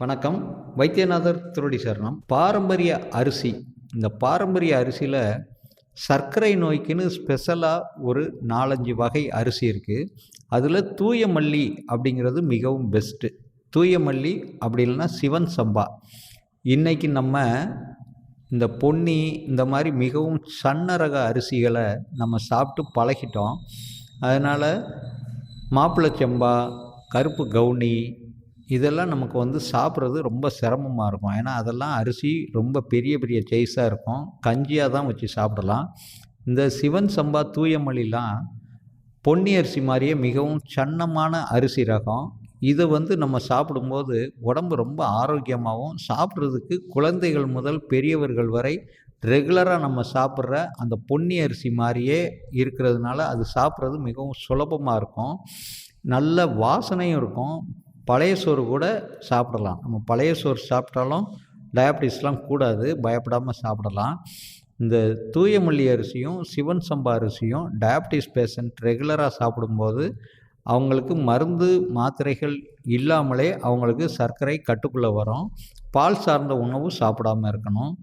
வணக்கம். வைத்தியநாதர் திருவடி சரணம். பாரம்பரிய அரிசி. இந்த பாரம்பரிய அரிசியில் சர்க்கரை நோய்க்குன்னு ஸ்பெஷலாக ஒரு 4-5 வகை அரிசி இருக்குது. அதில் தூய மல்லி அப்படிங்கிறது மிகவும் பெஸ்ட்டு. தூய மல்லி அப்படி இல்லைன்னா சிவன் சம்பா. இன்றைக்கி நம்ம இந்த பொன்னி இந்த மாதிரி மிகவும் சன்ன ரக அரிசிகளை நம்ம சாப்பிட்டு பழகிட்டோம். அதனால் மாப்பிள்ளை சம்பா, கருப்பு கவுனி இதெல்லாம் நமக்கு சாப்பிட்றது ரொம்ப சிரமமாக இருக்கும். ஏன்னா அதெல்லாம் அரிசி ரொம்ப பெரிய பெரிய சைஸாக இருக்கும். கஞ்சியாக தான் வச்சு சாப்பிடலாம். இந்த சிவன் சம்பா தூய மல்லிலாம் பொன்னி அரிசி மாதிரியே மிகவும் சன்னமான அரிசி ரகம். இதை நம்ம சாப்பிடும்போது உடம்பு ரொம்ப ஆரோக்கியமாகவும், சாப்பிட்றதுக்கு குழந்தைகள் முதல் பெரியவர்கள் வரை ரெகுலராக நம்ம சாப்பிட்ற அந்த பொன்னி அரிசி மாதிரியே இருக்கிறதுனால அது சாப்பிட்றது மிகவும் சுலபமாக இருக்கும். நல்ல வாசனையும் இருக்கும். பழைய சோறு கூட சாப்பிடலாம். நம்ம பழைய சோறு சாப்பிட்டாலும் டயாபிட்டிஸ்லாம் கூடாது, பயப்படாமல் சாப்பிடலாம். இந்த தூய மல்லி அரிசியும் சிவன் சம்பா அரிசியும் டயாபிட்டிஸ் பேஷண்ட் ரெகுலராக சாப்பிடும்போது அவங்களுக்கு மருந்து மாத்திரைகள் இல்லாமலே அவங்களுக்கு சர்க்கரை கட்டுக்குள்ளே வரும். பால் சார்ந்த உணவு சாப்பிடாமல் இருக்கணும்.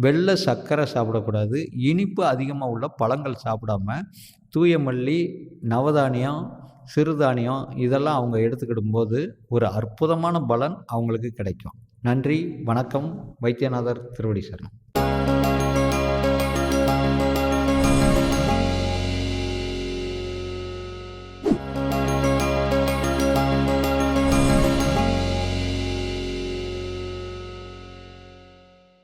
வெள்ளை சர்க்கரை சாப்பிடக்கூடாது. இனிப்பு அதிகமாக உள்ள பழங்கள் சாப்பிடாம தூய மல்லி, நவதானியம், சிறுதானியம் இதெல்லாம் அவங்க எடுத்துக்கிடும்போது ஒரு அற்புதமான பலன் அவங்களுக்கு கிடைக்கும். நன்றி, வணக்கம். வைத்தியநாதர் திருவடி சரணம்.